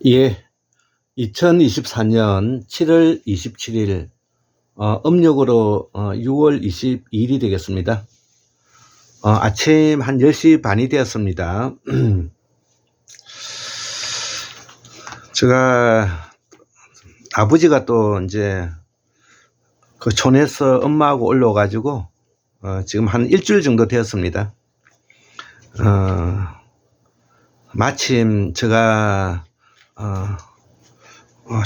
예, 2024년 7월 27일, 음력으로 6월 22일이 되겠습니다. 아침 한 10시 반이 되었습니다. 제가 아버지가 또 이제 그 촌에서 엄마하고 올라와가지고 지금 한 일주일 정도 되었습니다. 마침 제가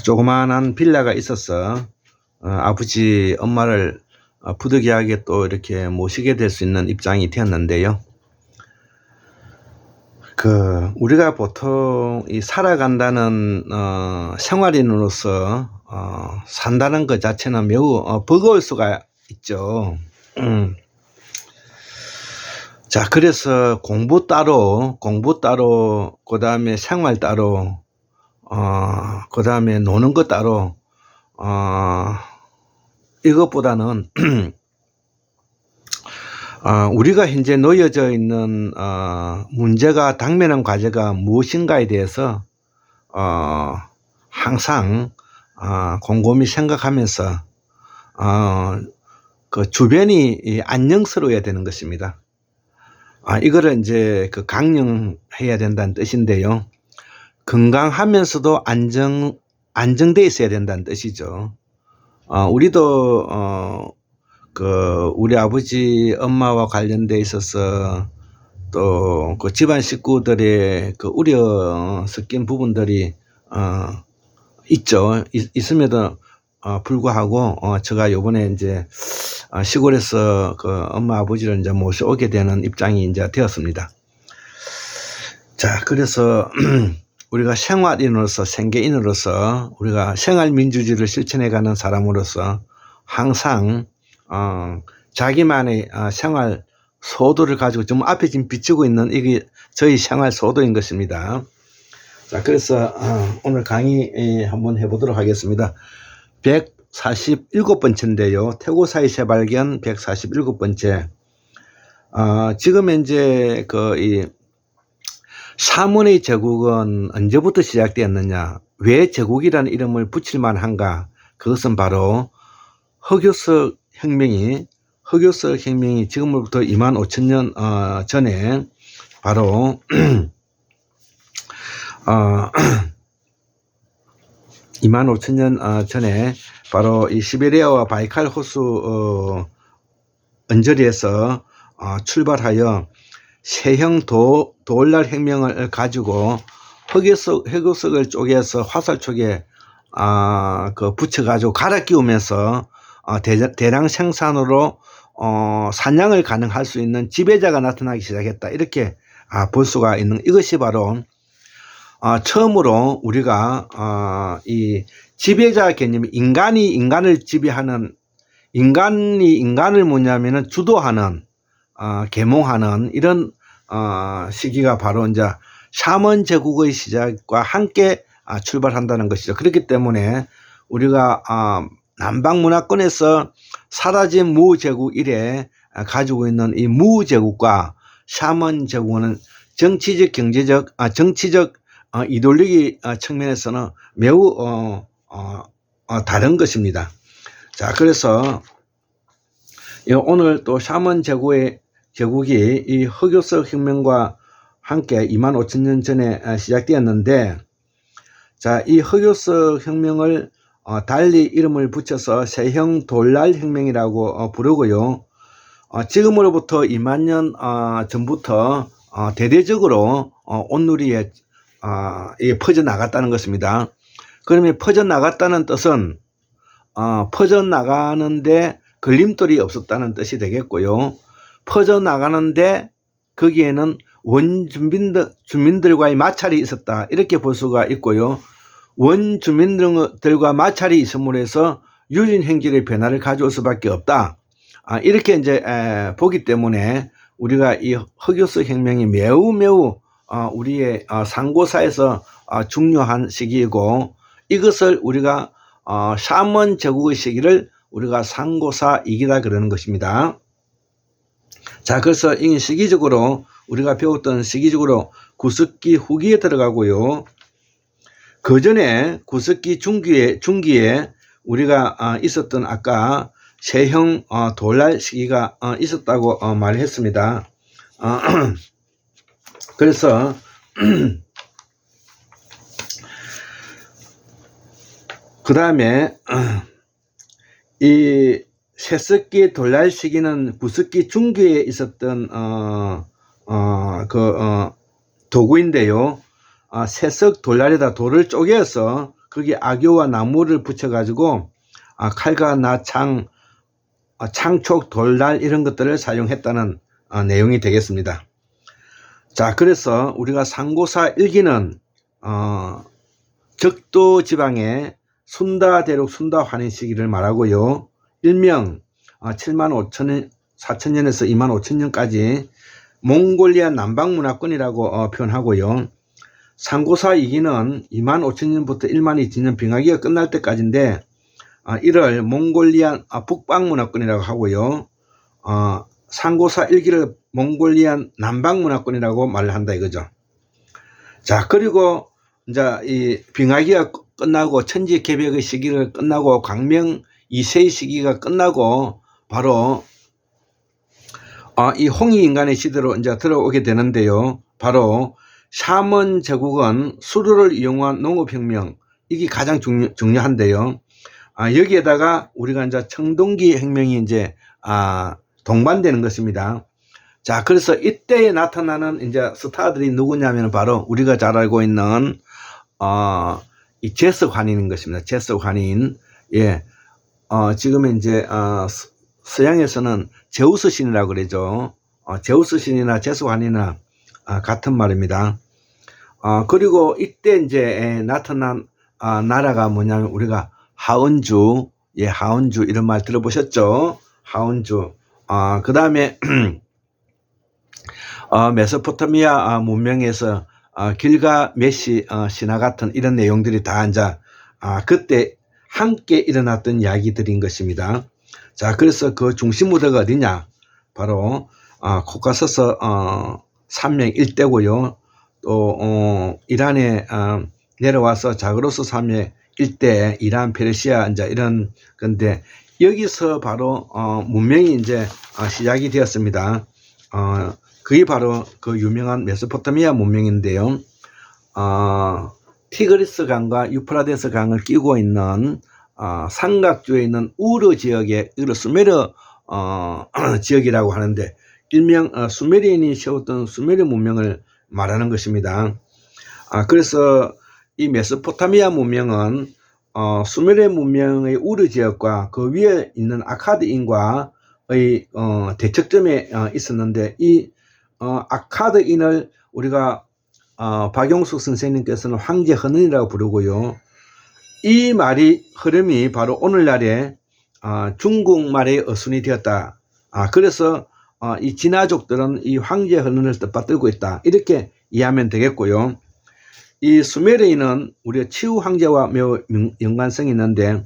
조그마한 빌라가 있어서 아버지 엄마를 부득이하게 또 이렇게 모시게 될 수 있는 입장이 되었는데요. 우리가 보통 이 살아간다는 생활인으로서 산다는 것 자체는 매우 버거울 수가 있죠. 자, 그래서 공부 따로, 그 다음에 생활 따로, 그 다음에 노는 것 따로, 이것보다는 우리가 현재 놓여져 있는 문제가 당면한 과제가 무엇인가에 대해서 항상 곰곰이 생각하면서 그 주변이 안녕스러워야 되는 것입니다. 이거를 이제 강령해야 된다는 뜻인데요. 건강하면서도 안정돼 있어야 된다는 뜻이죠. 우리도 우리 아버지 엄마와 관련돼 있어서 또 그 집안 식구들의 그 우려 섞인 부분들이 있음에도 불구하고 제가 요번에 이제 시골에서 그 엄마 아버지를 이제 모셔오게 되는 입장이 이제 되었습니다. 자, 그래서 우리가 생활인으로서, 생계인으로서, 우리가 생활민주주의를 실천해가는 사람으로서 항상 자기만의 생활 소도를 가지고 좀 앞에 지금 비추고 있는 이게 저희 생활 소도인 것입니다. 자, 그래서 오늘 강의 한번 해보도록 하겠습니다. 147번째인데요. 태고사의 재발견 147번째. 지금 현재 이 사문의 제국은 언제부터 시작되었느냐, 왜 제국이라는 이름을 붙일 만한가? 그것은 바로 흑요석 혁명이 지금으로부터 25,000년 전에 바로 25,000년 전에 바로 이 시베리아와 바이칼 호수 언저리에서 출발하여 세형 돌날 혁명을 가지고 흑요석을 쪼개서 화살촉에 붙여가지고 갈아 끼우면서 대량 생산으로 사냥을 가능할 수 있는 지배자가 나타나기 시작했다. 이렇게 볼 수가 있는, 이것이 바로 처음으로 우리가 이 지배자 개념이 인간이 인간을 지배하는, 인간이 인간을 뭐냐면은 주도하는, 계몽하는 이런 시기가 바로 이제 샤먼 제국의 시작과 함께 출발한다는 것이죠. 그렇기 때문에 우리가 남방 문화권에서 사라진 무제국 이래 가지고 있는 이 무제국과 샤먼 제국은 정치적, 경제적, 정치적 이데올로기 측면에서는 매우 다른 것입니다. 자, 그래서 오늘 또 샤먼 제국이 이 흑요석 혁명과 함께 25,000년 전에 시작되었는데, 자, 이 흑요석 혁명을 달리 이름을 붙여서 세형 돌날 혁명이라고 부르고요. 지금으로부터 20,000년 전부터 대대적으로 온누리에 퍼져나갔다는 것입니다. 그러면 퍼져나갔다는 뜻은 퍼져나가는데 걸림돌이 없었다는 뜻이 되겠고요. 퍼져나가는데 거기에는 원주민들과의 마찰이 있었다, 이렇게 볼 수가 있고요. 원주민들과 마찰이 있음으로 해서 유린행질의 변화를 가져올 수밖에 없다, 이렇게 이제 보기 때문에 우리가 이 흑요석 혁명이 매우 우리의 상고사에서 중요한 시기이고, 이것을 우리가 샤먼 제국의 시기를 우리가 상고사 이기다 그러는 것입니다. 자, 그래서 이 시기적으로 우리가 배웠던 시기적으로 구석기 후기에 들어가고요. 그 전에 구석기 중기에 우리가 있었던 아까 세형 돌날 시기가 있었다고 말했습니다. 그래서 그 다음에 이 세석기 돌날 시기는 구석기 중기에 있었던 도구인데요. 세석 돌날에다 돌을 쪼개서 거기에 악교와 나무를 붙여가지고 칼과 나창, 창촉, 돌날 이런 것들을 사용했다는 내용이 되겠습니다. 자, 그래서 우리가 상고사 일기는 적도 지방의 순다 대륙 순다 환인 시기를 말하고요. 일명 75,000년 4,000년에서 25,000년까지 몽골리아 남방문화권이라고 표현하고요. 상고사 2기는 25,000년부터 12,000년 빙하기가 끝날 때까지인데 이를 몽골리아 북방문화권이라고 하고요. 상고사 1기를 몽골리아 남방문화권이라고 말을 한다 이거죠. 자, 그리고 이제 이 빙하기가 끝나고 천지 개벽의 시기를 끝나고 광명 2세의 시기가 끝나고 바로 이 홍익인간의 시대로 이제 들어오게 되는데요. 바로 샤먼 제국은 수로를 이용한 농업혁명, 이게 가장 중요한데요. 여기에다가 우리가 이제 청동기 혁명이 이제 동반되는 것입니다. 자, 그래서 이때에 나타나는 이제 스타들이 누구냐면 바로 우리가 잘 알고 있는 이 제석환인인 것입니다. 제석환인. 예. 지금 이제 서양에서는 제우스 신이라고 그러죠. 제우스 신이나 제석환이나 같은 말입니다. 그리고 이때 이제 나타난 나라가 뭐냐면 우리가 하은주, 예, 하은주 이런 말 들어보셨죠? 하은주. 그 다음에 메소포타미아 문명에서 길가메시 신화 같은 이런 내용들이 다 이제 그때 함께 일어났던 이야기들인 것입니다. 자, 그래서 그 중심 무대가 어디냐? 바로 코카서스 산맥 일대고요. 또 이란에 내려와서 자그로스 산맥 일대, 이란, 페르시아 이제 이런 건데 여기서 바로 문명이 이제 시작이 되었습니다. 그게 바로 그 유명한 메소포타미아 문명인데요. 티그리스 강과 유프라데스 강을 끼고 있는 삼각주에 있는 우르 지역의 수메르 지역이라고 하는데 일명 수메리인이 세웠던 수메르 문명을 말하는 것입니다. 그래서 이 메소포타미아 문명은 수메르 문명의 우르 지역과 그 위에 있는 아카드인과의 대척점에 있었는데 이 아카드인을 우리가 박용숙 선생님께서는 황제 헌은이라고 부르고요. 이 말이 흐름이 바로 오늘날의 중국말의 어순이 되었다. 그래서 이 진화족들은 이 황제 헌은을 뜻받들고 있다. 이렇게 이해하면 되겠고요. 이 수메르인은 우리가 치우 황제와 매우 연관성이 있는데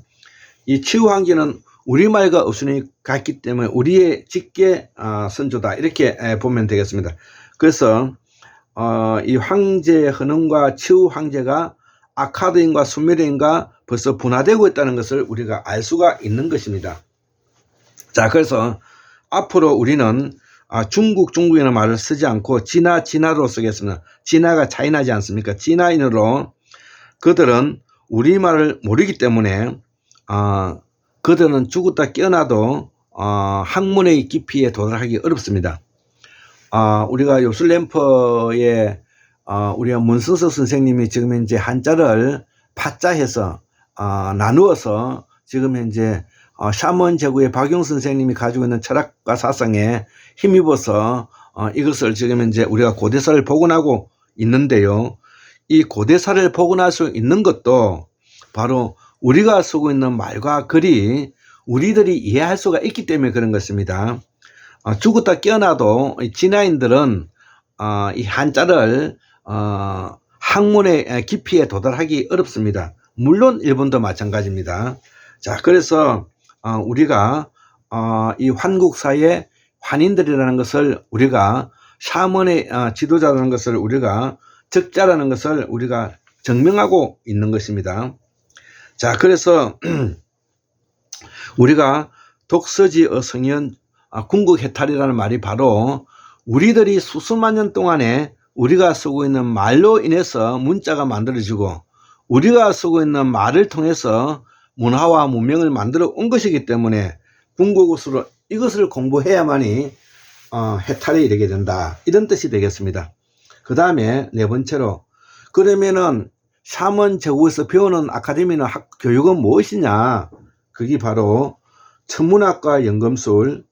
이 치우 황제는 우리말과 어순이 같기 때문에 우리의 직계 선조다. 이렇게 보면 되겠습니다. 그래서 이 황제 헌은과 치우 황제가 아카드인과 수메르인과 벌써 분화되고 있다는 것을 우리가 알 수가 있는 것입니다. 자, 그래서 앞으로 우리는 중국이라는 말을 쓰지 않고 진화로 쓰겠습니다. 진화가 차이나지 않습니까? 진화인으로 그들은 우리말을 모르기 때문에 그들은 죽었다 깨어나도 학문의 깊이에 도달하기 어렵습니다. 우리가 요술램프에 우리가 문승석 선생님이 지금 현재 한자를 파자해서 나누어서 지금 현재 샤먼 제국의 박용 선생님이 가지고 있는 철학과 사상에 힘입어서 이것을 지금 현재 우리가 고대사를 복원하고 있는데요. 이 고대사를 복원할 수 있는 것도 바로 우리가 쓰고 있는 말과 글이 우리들이 이해할 수가 있기 때문에 그런 것입니다. 죽었다 깨어나도 진화인들은 이 한자를 학문의 깊이에 도달하기 어렵습니다. 물론 일본도 마찬가지입니다. 자, 그래서 우리가 이 환국사의 환인들이라는 것을 우리가 샤먼의 지도자라는 것을 우리가 적자라는 것을 우리가 증명하고 있는 것입니다. 자, 그래서 우리가 독서지의 성현 궁극 해탈이라는 말이 바로 우리들이 수수만 년 동안에 우리가 쓰고 있는 말로 인해서 문자가 만들어지고 우리가 쓰고 있는 말을 통해서 문화와 문명을 만들어 온 것이기 때문에 궁극으로 이것을 공부해야만이 해탈에 이르게 된다, 이런 뜻이 되겠습니다. 그 다음에 네 번째로, 그러면은 샤먼 제국에서 배우는 아카데미는 교육은 무엇이냐? 그게 바로 천문학과 연금술과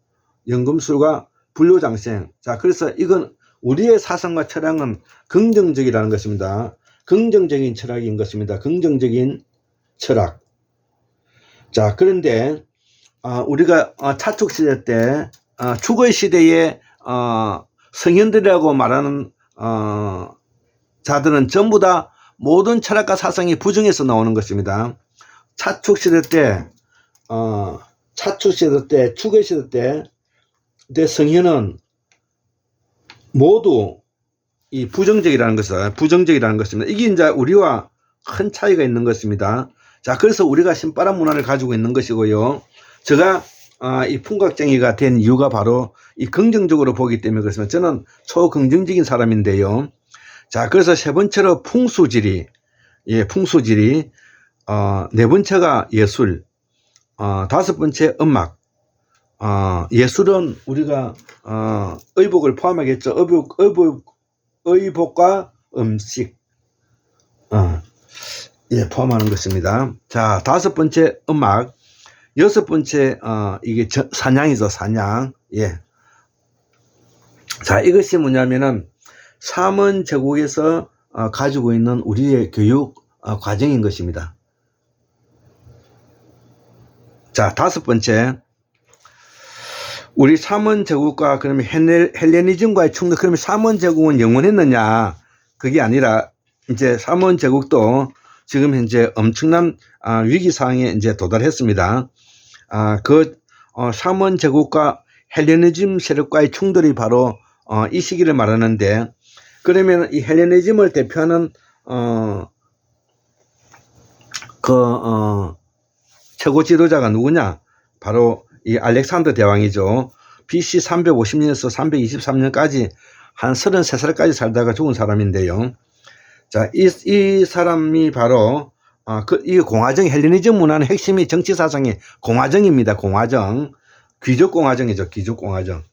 불교장생. 자, 그래서 이건 우리의 사상과 철학은 긍정적이라는 것입니다. 긍정적인 철학인 것입니다. 긍정적인 철학. 자, 그런데 우리가 차축 시대 때 축의 시대의 성현들이라고 말하는 자들은 전부 다 모든 철학과 사상이 부정해서 나오는 것입니다. 차축 시대 때 축의 시대 때 성현은 모두 이 부정적이라는 것입니다. 이게 이제 우리와 큰 차이가 있는 것입니다. 자, 그래서 우리가 신바람 문화를 가지고 있는 것이고요. 제가 이 풍각쟁이가 된 이유가 바로 이 긍정적으로 보기 때문에 그렇습니다. 저는 초긍정적인 사람인데요. 자, 그래서 세 번째로 풍수지리, 네 번째가 예술, 다섯 번째 음악. 예술은 우리가 의복을 포함하겠죠. 의복과 음식 포함하는 것입니다. 자, 다섯 번째 음악, 여섯 번째 이게 사냥이죠. 사냥. 자, 이것이 뭐냐면은 샤먼 제국에서 가지고 있는 우리의 교육 과정인 것입니다. 자, 다섯 번째, 우리 샤먼 제국과 그러면 헬레니즘과의 충돌. 그러면 샤먼 제국은 영원했느냐? 그게 아니라 이제 샤먼 제국도 지금 현재 엄청난 위기 상황에 이제 도달했습니다. 샤먼 제국과 헬레니즘 세력과의 충돌이 바로 이 시기를 말하는데, 그러면 이 헬레니즘을 대표하는 최고 지도자가 누구냐? 바로 이 알렉산더 대왕이죠. BC 350년에서 323년까지 한 33살까지 살다가 죽은 사람인데요. 자, 이 사람이 바로 이 공화정, 헬레니즘 문화는 핵심이 정치 사상의 공화정입니다. 공화정, 귀족 공화정이죠. 귀족 공화정.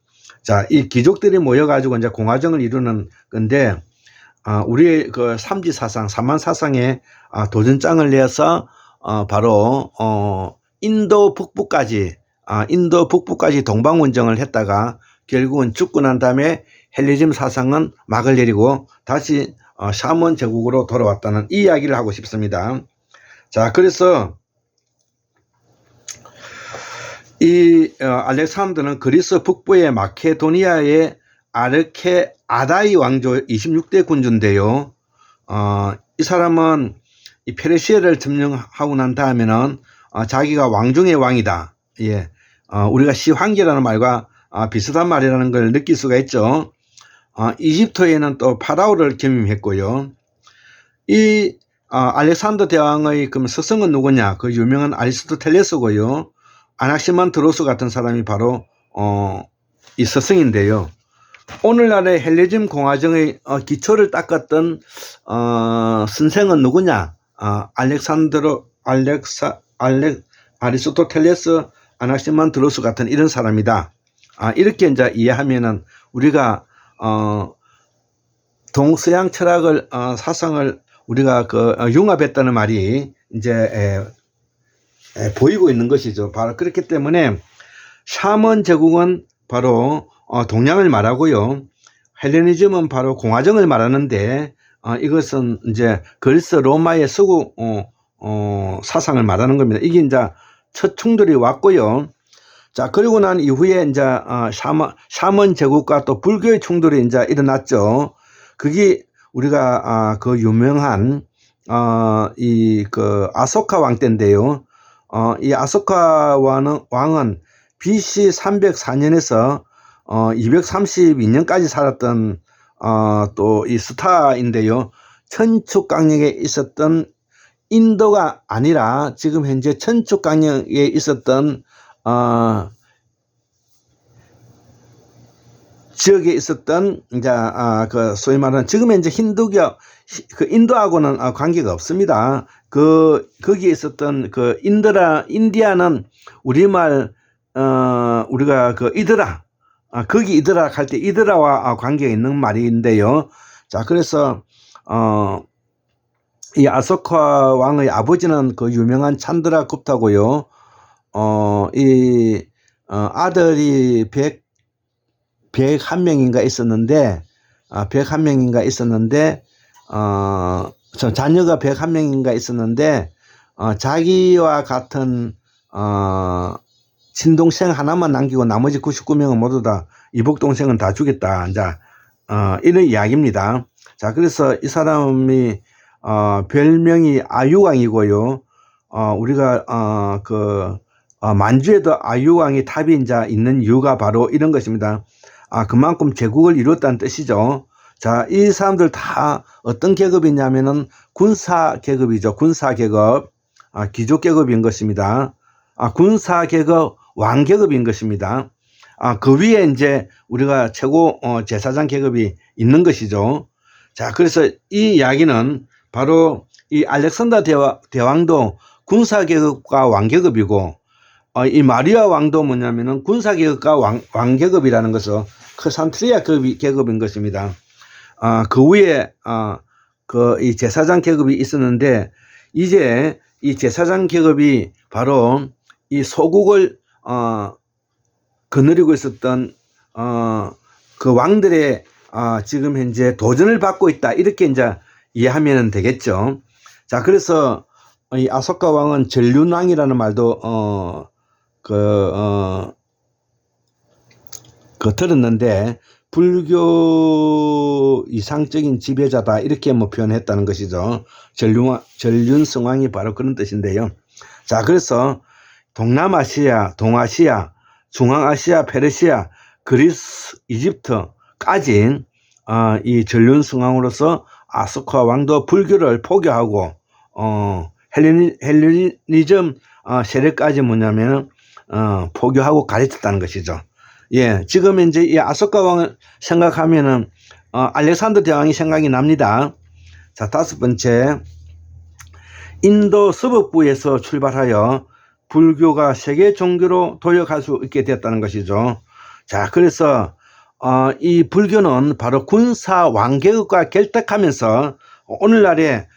자, 이 귀족들이 모여가지고 이제 공화정을 이루는 건데, 우리의 그 삼지 사상, 삼만 사상에 도전장을 내서 바로 인도 북부까지 동방운정을 했다가 결국은 죽고 난 다음에 헬레니즘 사상은 막을 내리고 다시 샤먼 제국으로 돌아왔다는 이 이야기를 하고 싶습니다. 자, 그래서 이 알렉산더는 그리스 북부의 마케도니아의 아다이 왕조 26대 군주인데요. 이 사람은 이 페르시아를 점령하고 난 다음에는 자기가 왕중의 왕이다. 우리가 시황기라는 말과 비슷한 말이라는 걸 느낄 수가 있죠. 이집트에는 또 파라오를 겸임했고요. 이 알렉산더 대왕의 그럼 스승은 누구냐? 그 유명한 아리스토텔레스고요. 아낙시만드로스 같은 사람이 바로 이 스승인데요. 오늘날의 헬레니즘 공화정의 기초를 닦았던 선생은 누구냐? 아리스토텔레스, 아낙시만드로스 같은 이런 사람이다. 이렇게 이제 이해하면은 우리가 동서양 철학을 사상을 우리가 융합했다는 말이 이제 보이고 있는 것이죠. 바로 그렇기 때문에 샤먼 제국은 바로 동양을 말하고요. 헬레니즘은 바로 공화정을 말하는데 이것은 이제 그리스 로마의 서구 사상을 말하는 겁니다. 이게 이제 첫 충돌이 왔고요. 자, 그리고 난 이후에 이제 샤먼 제국과 또 불교의 충돌이 이제 일어났죠. 그게 우리가 그 유명한 아소카 왕 때인데요. 이 아소카 왕은 BC 304년에서 232년까지 살았던 또 이 스타인데요. 천축강력에 있었던 인도가 아니라 지금 현재 천축강력에 있었던 지역에 있었던 이제 그 소위 말하는 지금 현재 힌두교 그 인도하고는 관계가 없습니다. 거기에 있었던 그 인디아는 우리말 우리가 그 이드라 거기 이드라 할 때 이드라와 관계가 있는 말인데요. 자, 그래서 이 아소카 왕의 아버지는 그 유명한 찬드라 굽타고요. 아들이 101명인가 있었는데, 101명인가 있었는데, 자녀가 101명인가 있었는데, 자기와 같은, 친동생 하나만 남기고 나머지 99명은 모두 다 이복동생은 다 죽였다. 자, 이런 이야기입니다. 자, 그래서 이 사람이, 별명이 아유왕이고요. 우리가, 만주에도 아유왕이 탑이 이제 있는 이유가 바로 이런 것입니다. 그만큼 제국을 이뤘다는 뜻이죠. 자, 이 사람들 다 어떤 계급이냐면은 군사 계급이죠. 군사 계급, 귀족 계급인 것입니다. 군사 계급, 왕 계급인 것입니다. 그 위에 이제 우리가 최고 제사장 계급이 있는 것이죠. 자, 그래서 이 이야기는 바로 이 알렉산더 대왕도 군사 계급과 왕 계급이고, 이 마리아 왕도 뭐냐면은 군사 계급과 왕 계급이라는 것은 크산트리아 계급인 것입니다. 그 위에 이 제사장 계급이 있었는데, 이제 이 제사장 계급이 바로 이 소국을 거느리고 있었던 그 왕들의 지금 현재 도전을 받고 있다, 이렇게 이제 이해하면 되겠죠. 자, 그래서 이 아소카 왕은 전륜왕이라는 말도 들었는데, 불교 이상적인 지배자다, 이렇게 뭐 표현했다는 것이죠. 전륜성왕이 바로 그런 뜻인데요. 자, 그래서 동남아시아, 동아시아, 중앙아시아, 페르시아, 그리스, 이집트까지 이 전륜성왕으로서 아소카 왕도 불교를 포교하고 헬레니즘 세력까지 뭐냐면 포교하고 가르쳤다는 것이죠. 예, 지금 이제 이 아소카 왕을 생각하면은 알렉산더 대왕이 생각이 납니다. 자, 5번째, 인도 서북부에서 출발하여 불교가 세계 종교로 도약할 수 있게 되었다는 것이죠. 자, 그래서 이 불교는 바로 군사 왕계급과 결탁하면서 오늘날의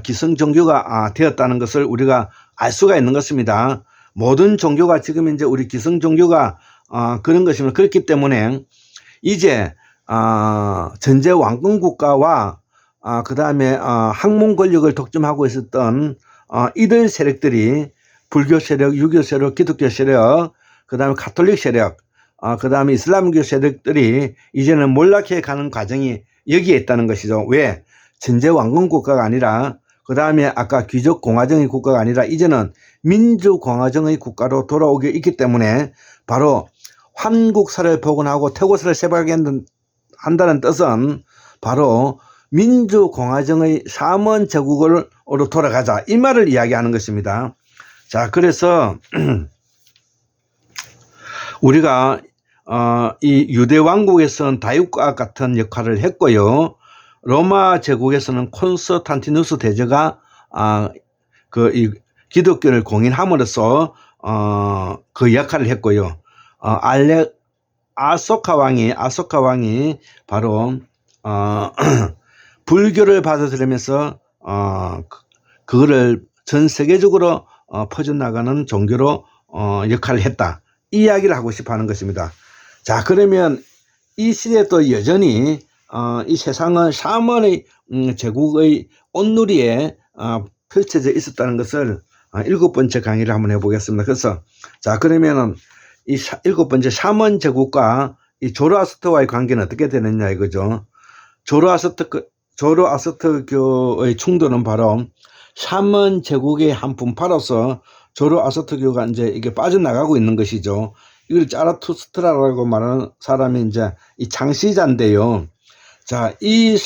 기성 종교가 되었다는 것을 우리가 알 수가 있는 것입니다. 모든 종교가 지금 이제 우리 기성 종교가 그런 것입니다. 그렇기 때문에 이제 전제 왕권 국가와 그 다음에 학문 권력을 독점하고 있었던 이들 세력들이 불교 세력, 유교 세력, 기독교 세력, 그 다음에 가톨릭 세력, 그 다음에 이슬람교 세력들이 이제는 몰락해 가는 과정이 여기에 있다는 것이죠. 왜? 전제 왕권 국가가 아니라, 그 다음에 아까 귀족 공화정의 국가가 아니라 이제는 민주공화정의 국가로 돌아오게 있기 때문에 바로 환국사를 복원하고 태고사를 세발한다는 뜻은 바로 민주공화정의 사먼 제국으로 돌아가자, 이 말을 이야기하는 것입니다. 자, 그래서 우리가 이 유대 왕국에서는 다윗과 같은 역할을 했고요. 로마 제국에서는 콘스탄티누스 대제가 이 기독교를 공인함으로써 그 역할을 했고요. 아소카 왕이 바로 불교를 받아들이면서 그거를 전 세계적으로 퍼져나가는 종교로 역할을 했다, 이 이야기를 하고 싶어 하는 것입니다. 자, 그러면 이 시대도 여전히 이 세상은 샤먼의 제국의 온누리에 펼쳐져 있었다는 것을 7번째 강의를 한번 해보겠습니다. 그래서 자, 그러면은 이 7번째 샤먼 제국과 이 조로아스터와의 관계는 어떻게 되느냐 이거죠. 조로아스터교의 충돌은 바로 샤먼 제국의 한 분파로서 조로아스터교가 이제 이게 빠져나가고 있는 것이죠. 이걸 자라투스트라라고 말하는 사람이 이제 이 창시자인데요. 자, 이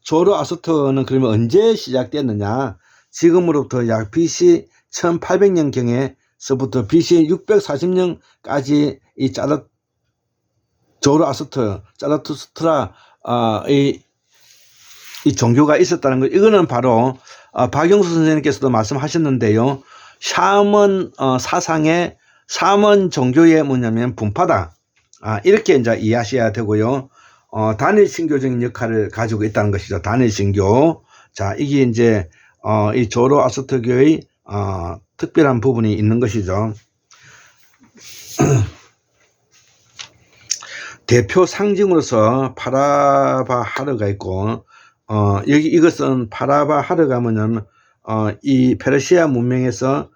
조로아스터는 그러면 언제 시작됐느냐? 지금으로부터 약 BC 1800년경에서부터 BC 640년까지 이 자라투스트라 이 종교가 있었다는 것. 이거는 바로 박영수 선생님께서도 말씀하셨는데요. 샤먼 사상의 샤먼 종교의 뭐냐면 분파다. 이렇게 이제 이해하셔야 되고요. 단일 신교적인 역할을 가지고 있다는 것이죠. 단일 신교. 자, 이게 이제 이 조로아스터교의 특별한 부분이 있는 것이죠. 대표 상징으로서 파라바하르가 있고, 여기 이것은 파라바하르가 뭐냐면 이 페르시아 문명에서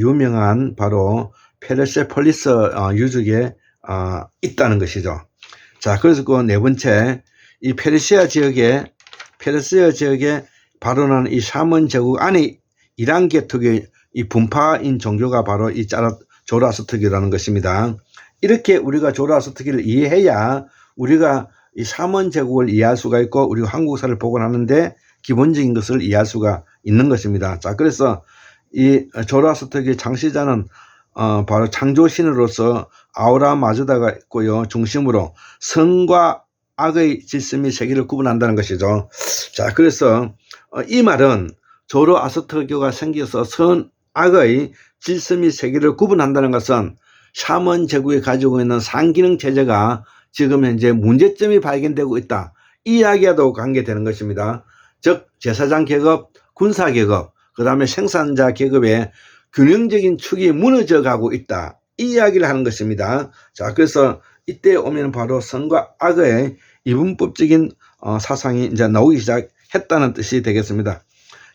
유명한 바로 페르세폴리스 유적에 있다는 것이죠. 자, 그래서 그 네 번째, 이 페르시아 지역에 바로 이 샤먼 제국 안에 이란 계통의 이 분파인 종교가 바로 이 조로아스터교라는 것입니다. 이렇게 우리가 조로아스터교를 이해해야 우리가 이 샤먼 제국을 이해할 수가 있고 우리가 한국사를 복원하는데 기본적인 것을 이해할 수가 있는 것입니다. 자, 그래서 이 조로아스터교의 창시자는 바로 창조신으로서 아우라 마즈다가 있고요. 중심으로 선과 악의 질서 및 세계를 구분한다는 것이죠. 자, 그래서 이 말은 조로아스터교가 생겨서 선, 악의 질서 및 세계를 구분한다는 것은 샤먼 제국이 가지고 있는 상기능 체제가 지금 현재 문제점이 발견되고 있다. 이 이야기와도 관계되는 것입니다. 즉 제사장 계급, 군사 계급, 그 다음에 생산자 계급의 균형적인 축이 무너져 가고 있다. 이 이야기를 하는 것입니다. 자, 그래서 이때 오면 바로 선과 악의 이분법적인 사상이 이제 나오기 시작했다는 뜻이 되겠습니다.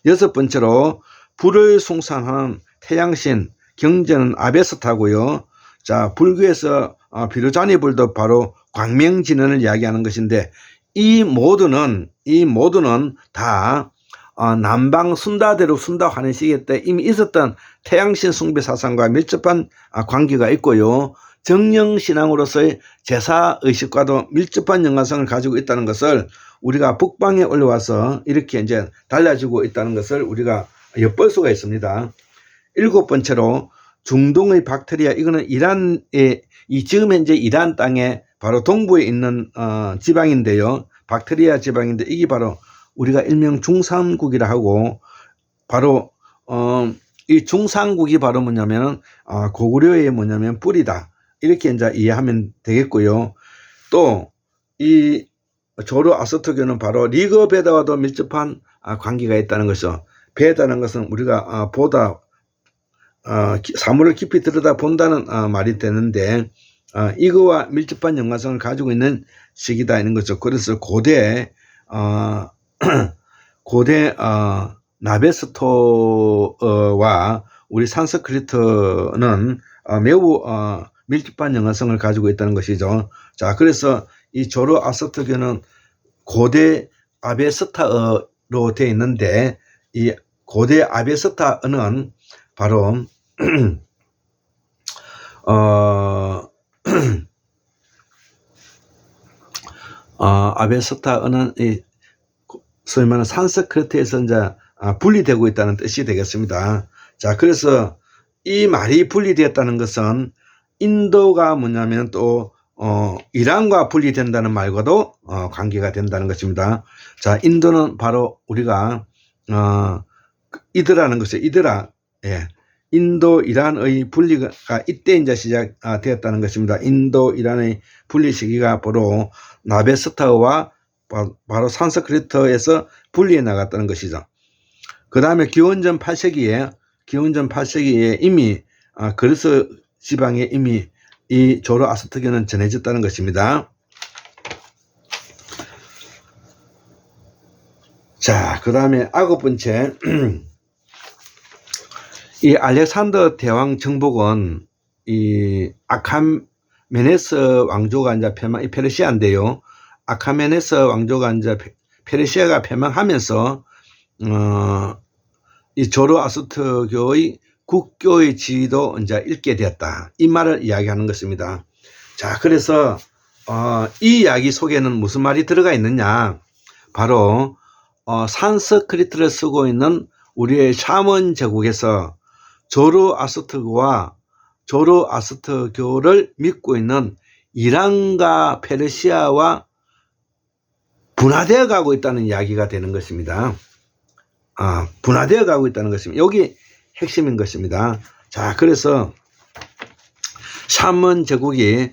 여섯 번째로 불을 숭상하는 태양신 경전은 아베스타고요. 자, 불교에서 비루자니 불도 바로 광명진언을 이야기하는 것인데 이 모두는 다 남방 순다대로 순다하는 시기 때 이미 있었던 태양신 숭배 사상과 밀접한 관계가 있고요. 정령신앙으로서의 제사의식과도 밀접한 연관성을 가지고 있다는 것을 우리가 북방에 올라와서 이렇게 이제 달라지고 있다는 것을 우리가 엿볼 수가 있습니다. 일곱 번째로 중동의 박테리아, 이거는 이란의 지금 현재 이란 땅에 바로 동부에 있는 지방인데요. 박테리아 지방인데 이게 바로 우리가 일명 중산국이라 하고 바로 이 중산국이 바로 뭐냐면 고구려의 뭐냐면 뿌리다. 이렇게 이제 이해하면 되겠고요. 또 이 조로아스터교는 바로 리그베다와도 밀접한 관계가 있다는 것이죠. 베다는 것은 우리가 보다 사물을 깊이 들여다 본다는 말이 되는데 이거와 밀접한 연관성을 가지고 있는 시기다 있는 거죠. 그래서 고대 나베스토와 우리 산스크리트는 매우 밀접한 연관성을 가지고 있다는 것이죠. 자, 그래서 이 조로아스터교는 고대 아베스타어로 되어 있는데 이 고대 아베스타어는 바로 아베스타어는 소위 말하는 산스크리트에서 이제 분리되고 있다는 뜻이 되겠습니다. 자, 그래서 이 말이 분리되었다는 것은 인도가 뭐냐면 또 이란과 분리된다는 말과도 관계가 된다는 것입니다. 자, 인도는 바로 우리가 이드라는 것이죠. 이드라. 예. 인도 이란의 분리가 이때 이제 시작되었다는 것입니다. 인도 이란의 분리 시기가 바로 나베스타와 바로 산스크리트에서 분리해 나갔다는 것이죠. 그 다음에 기원전 8세기에 이미 그리스 지방에 이미 이 조로아스터교는 전해졌다는 것입니다. 자, 그 다음에 아홉 번째, 이 알렉산더 대왕 정복은 이 아카메네스 왕조가 이제 이 페르시아인데요. 아카메네스 왕조가 이제 페르시아가 패망하면서 이 조로아스터교의 국교의 지위도 이제 잃게 되었다. 이 말을 이야기하는 것입니다. 자, 그래서 이 이야기 속에는 무슨 말이 들어가 있느냐? 바로 산스크리트를 쓰고 있는 우리의 샤먼 제국에서 조로아스터교를 믿고 있는 이란과 페르시아와 분화되어 가고 있다는 이야기가 되는 것입니다. 분화되어 가고 있다는 것입니다. 여기 핵심인 것입니다. 자, 그래서 샤먼 제국이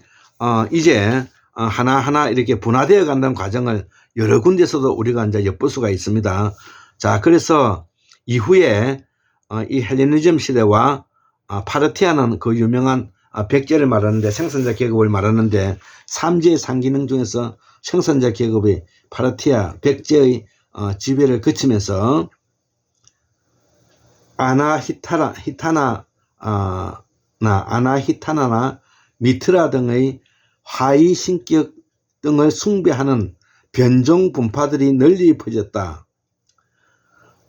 이제 하나하나 이렇게 분화되어 간다는 과정을 여러 군데서도 우리가 이제 엿볼 수가 있습니다. 자, 그래서 이후에 이 헬레니즘 시대와 파르티아는 그 유명한 백제를 말하는데, 생산자 계급을 말하는데, 3제의 상기능 중에서 생산자 계급이 파르티아, 백제의 지배를 거치면서 아나히타나나 미트라 등의 하위 신격 등을 숭배하는 변종 분파들이 널리 퍼졌다.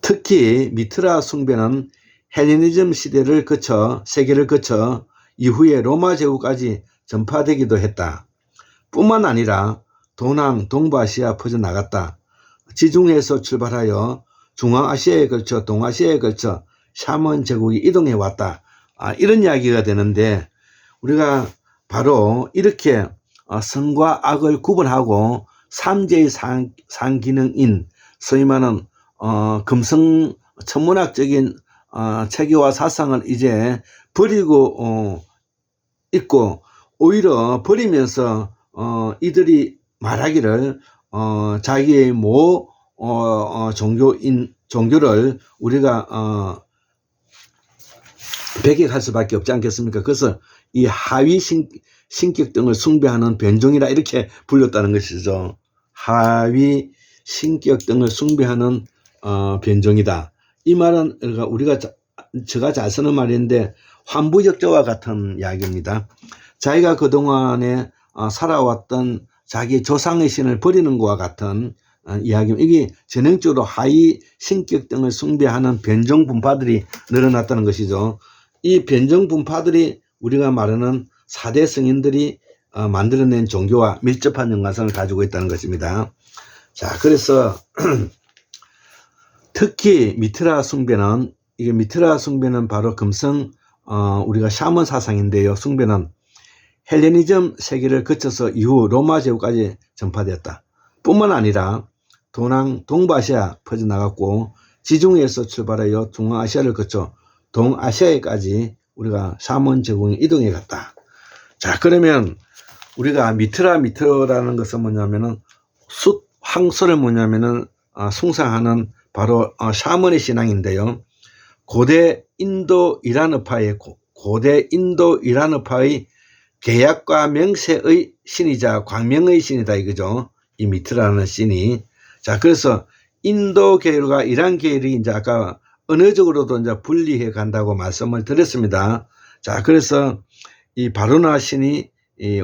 특히 미트라 숭배는 헬레니즘 시대를 거쳐 세계를 거쳐 이후에 로마 제국까지 전파되기도 했다. 뿐만 아니라 동남, 동부아시아 퍼져나갔다. 지중해에서 출발하여 중앙아시아에 걸쳐 동아시아에 걸쳐 샤먼 제국이 이동해 왔다. 이런 이야기가 되는데, 우리가 바로 이렇게 선과 악을 구분하고 삼재의 상기능인 소위 말하는 금성 천문학적인 체계와 사상을 이제 버리고 있고, 오히려 버리면서 이들이 말하기를 자기의 종교를 우리가 배격할 수밖에 없지 않겠습니까? 그래서 이 하위 신격 등을 숭배하는 변종이라 이렇게 불렸다는 것이죠. 하위 신격 등을 숭배하는 변종이다. 이 말은 제가 잘 쓰는 말인데 환부적자와 같은 이야기입니다. 자기가 그동안에 살아왔던 자기 조상의 신을 버리는 것과 같은 이야기입니다. 이게 전형적으로 하위 신격 등을 숭배하는 변종 분파들이 늘어났다는 것이죠. 이 변종 분파들이 우리가 말하는 4대 성인들이 만들어낸 종교와 밀접한 연관성을 가지고 있다는 것입니다. 자, 그래서 특히 미트라 숭배는 바로 금성 우리가 샤먼 사상인데요. 숭배는 헬레니즘 세계를 거쳐서 이후 로마 제국까지 전파되었다. 뿐만 아니라 동부아시아 퍼져나갔고, 지중해에서 출발하여 중앙아시아를 거쳐 동아시아에까지 우리가 샤먼 제국이 이동해 갔다. 자, 그러면 우리가 미트라는 것은 뭐냐면은 황소를 숭상하는 바로 샤먼의 신앙인데요. 고대 인도 이란어파의 계약과 명세의 신이자 광명의 신이다 이거죠. 이 미트라는 신이. 자, 그래서 인도 계열과 이란 계열이 이제 아까 언어적으로도 이제 분리해 간다고 말씀을 드렸습니다. 자, 그래서 이 바로나 신이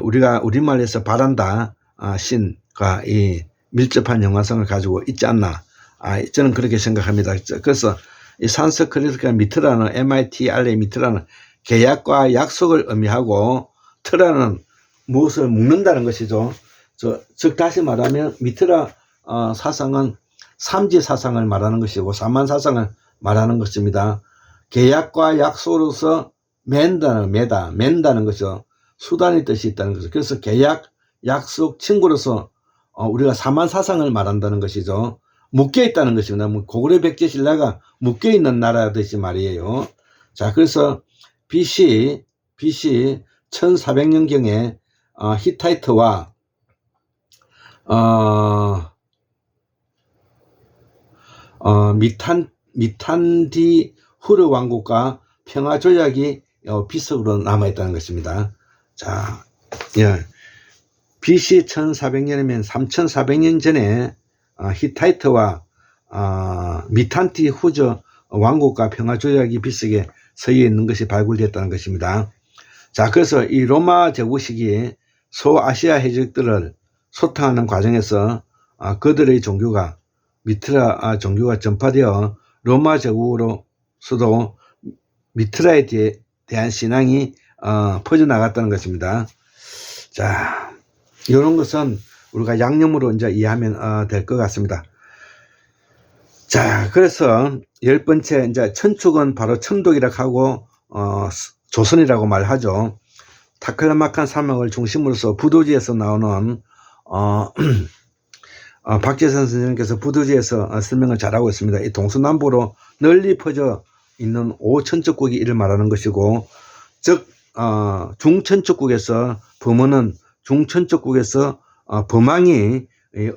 우리가 우리말에서 바란다 신과 이 밀접한 연관성을 가지고 있지 않나. 저는 그렇게 생각합니다. 그래서 이 산스크리트가 미트라는 MITRA 미트라는 계약과 약속을 의미하고, 트라는 무엇을 묶는다는 것이죠. 즉 다시 말하면 미트라 사상은 삼지 사상을 말하는 것이고 사만 사상을 말하는 것입니다. 계약과 약속으로서 맨다는 것이죠. 수단의 뜻이 있다는 것이죠. 그래서 계약, 약속, 친구로서 우리가 사만 사상을 말한다는 것이죠. 묶여 있다는 것입니다. 고구려 백제 신라가 묶여 있는 나라듯이 말이에요. 자, 그래서 BC 1400년경에 히타이트와 미탄디후르 왕국과 평화 조약이 비석으로 남아있다는 것입니다. 자, BC 1400년이면 3400년 전에 히타이트와 미탄디후르 왕국과 평화 조약이 비석에 서여 있는 것이 발굴됐다는 것입니다. 자, 그래서 이 로마 제국 시기에 소아시아 해적들을 소탕하는 과정에서 그들의 종교가 미트라 종교가 전파되어 로마 제국으로서도 미트라에 대한 신앙이 퍼져나갔다는 것입니다. 자, 이런 것은 우리가 양념으로 이제 이해하면 될 것 같습니다. 자, 그래서 10번째, 이제 천축은 바로 천독이라고 하고, 조선이라고 말하죠. 타클라마칸 사막을 중심으로서 부도지에서 나오는, 박재선 선생님께서 부도지에서 설명을 잘하고 있습니다. 이 동서남북으로 널리 퍼져 있는 5천척국이 이를 말하는 것이고, 즉, 중천척국에서 범어는 중천척국에서 범항이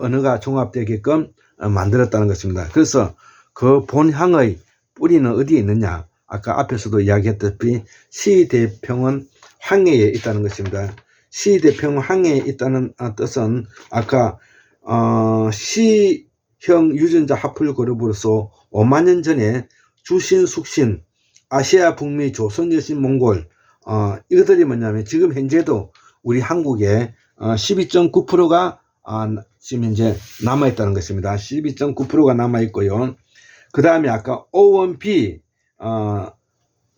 언어가 종합되게끔 만들었다는 것입니다. 그래서 그 본향의 뿌리는 어디에 있느냐? 아까 앞에서도 이야기했다시피 시대평은 황해에 있다는 것입니다. 시대평 황해에 있다는 뜻은 아까 시형 유전자 합풀 그룹으로서 5만 년 전에 주신, 숙신, 아시아, 북미, 조선, 여신, 몽골 이것들이 뭐냐면 지금 현재도 우리 한국에 12.9%가 지금 이제 남아있다는 것입니다. 12.9%가 남아있고요. 그 다음에 아까 O1B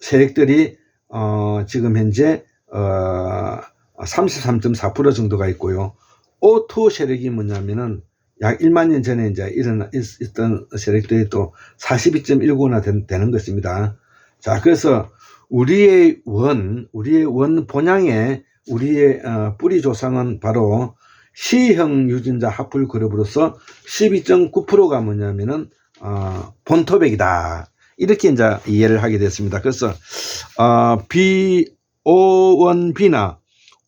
세력들이 지금 현재 33.4% 정도가 있고요. O2 세력이 뭐냐면은 약 1만 년 전에 이제 있던 세력들이 또 42.19나 되는 것입니다. 자, 그래서 우리의 원 본향의 우리의 뿌리 조상은 바로 C형 유전자 합풀 그룹으로서 12.9%가 뭐냐면은 본토백이다. 이렇게 이제 이해를 하게 됐습니다. 그래서 O1B나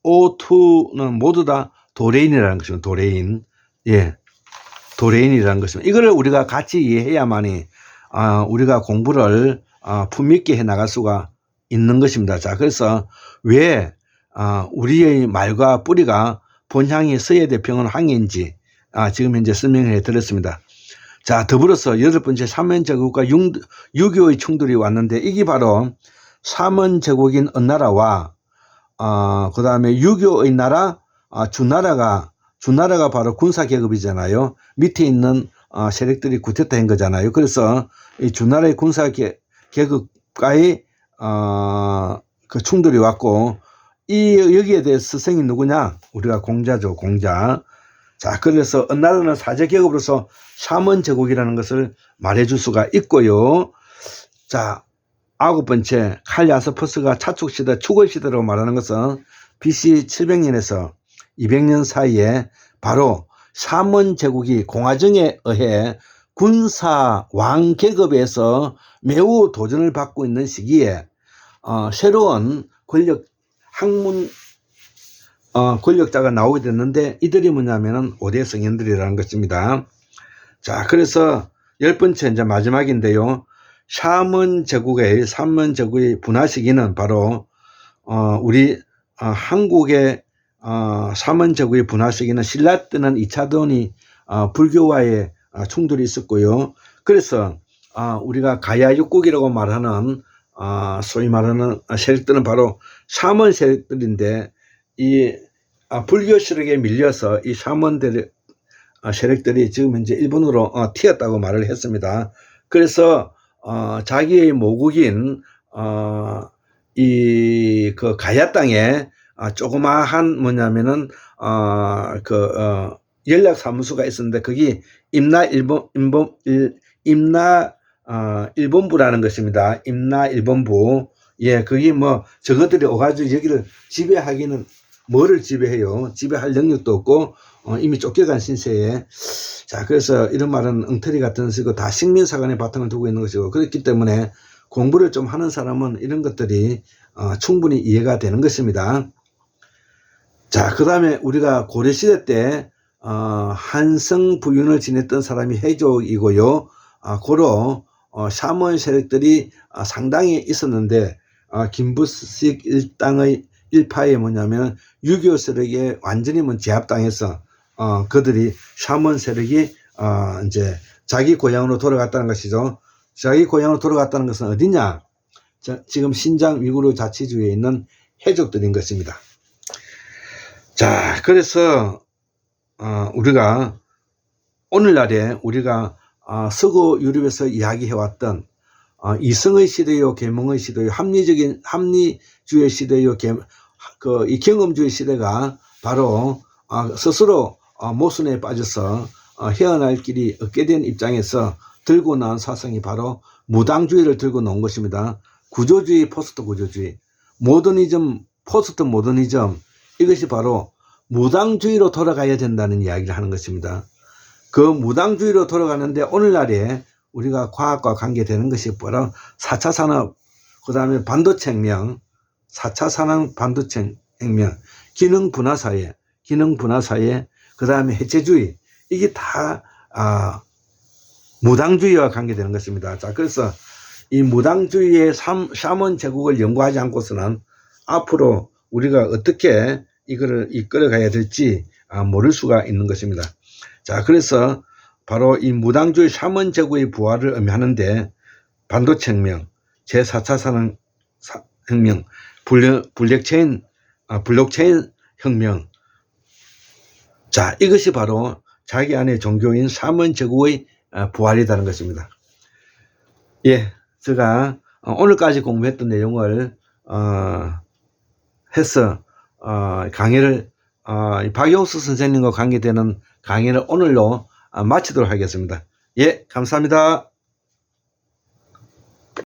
O2는 모두 다 도레인이라는 것입니다. 도레인. 예. 도레인이라는 것입니다. 이거를 우리가 같이 이해해야만이 우리가 공부를 품있게 해 나갈 수가 있는 것입니다. 자, 그래서 왜 우리의 말과 뿌리가 본향이 서해대평은 황해인지 지금 현재 설명을 해드렸습니다. 자, 더불어서 8번째 삼원제국과 6.25의 충돌이 왔는데 이게 바로 삼원제국인 은나라와 그 다음에 6.25의 나라 주나라가 바로 군사계급이잖아요. 밑에 있는 세력들이 구태타인 거잖아요. 그래서 이 주나라의 군사계급과의 그 충돌이 왔고 여기에 대해 스승이 누구냐? 우리가 공자죠. 공자. 자, 그래서 은나라는 사제계급으로서 삼원제국이라는 것을 말해줄 수가 있고요. 자, 9번째 칼리아스포스가 차축시대 축월시대라고 말하는 것은 BC 700년에서 200년 사이에 바로 삼원제국이 공화정에 의해 군사 왕계급에서 매우 도전을 받고 있는 시기에 새로운 권력자가 나오게 됐는데 이들이 뭐냐면은 5대 성현들이라는 것입니다. 자, 그래서 10번째 이제 마지막인데요. 삼원제국의 분화 시기는 바로 우리 한국의 삼원제국의 분화 시기는 신라 때는 2차전이 불교와의 충돌이 있었고요. 그래서 우리가 가야육국이라고 말하는 소위 말하는 세력들은 바로 삼원 세력들인데 이 불교 세력에 밀려서 이 삼원 세력들이 지금 현재 일본으로 튀었다고 말을 했습니다. 그래서 자기의 모국인 이 그 가야 땅에 조그마한 뭐냐면은 연락 사무소가 있었는데 거기 일본부라는 것입니다. 일본부. 예, 거기 뭐 저것들이 오가지고 여기를 지배하기는 뭐를 지배해요? 지배할 능력도 없고 이미 쫓겨간 신세에. 자, 그래서 이런 말은 엉터리 같은 것이고 다 식민사관의 바탕을 두고 있는 것이고 그렇기 때문에 공부를 좀 하는 사람은 이런 것들이 충분히 이해가 되는 것입니다. 자, 그 다음에 우리가 고려시대 때 한성 부윤을 지냈던 사람이 해족이고요. 고로 삼원 세력들이 상당히 있었는데 김부식 일파에 뭐냐면 6.25 세력에 완전히 제압당해서 그들이 삼원 세력이 이제 자기 고향으로 돌아갔다는 것이죠. 자기 고향으로 돌아갔다는 것은 어디냐? 지금 신장 위구르 자치주에 있는 해족들인 것입니다. 자, 그래서 우리가 오늘날에 우리가 서구 유럽에서 이야기해왔던 이성의 시대요, 계몽의 시대요, 합리주의 시대요, 이 경험주의 시대가 바로 스스로 모순에 빠져서 헤어날 길이 없게 된 입장에서 들고 나온 사상이 바로 무당주의를 들고 놓은 것입니다. 구조주의, 포스트 구조주의, 모더니즘, 포스트 모더니즘, 이것이 바로 무당주의로 돌아가야 된다는 이야기를 하는 것입니다. 그 무당주의로 돌아가는데 오늘날에 우리가 과학과 관계되는 것이 바로 4차 산업, 그 다음에 반도체 혁명, 4차 산업 반도체 혁명, 기능 분화 사회, 그 다음에 해체주의, 이게 다 무당주의와 관계되는 것입니다. 자, 그래서 이 무당주의의 샤먼 제국을 연구하지 않고서는 앞으로 우리가 어떻게 이거를 이끌어가야 될지 모를 수가 있는 것입니다. 자, 그래서 바로 이 무당주의 샤먼 제국의 부활을 의미하는데 반도체 혁명, 제4차 산업혁명, 블록체인 혁명. 자, 이것이 바로 자기 안에 종교인 샤먼 제국의 부활이라는 것입니다. 예, 제가 오늘까지 공부했던 내용을 해서 강의를 박용수 선생님과 관계되는 강의를 오늘로 마치도록 하겠습니다. 예, 감사합니다.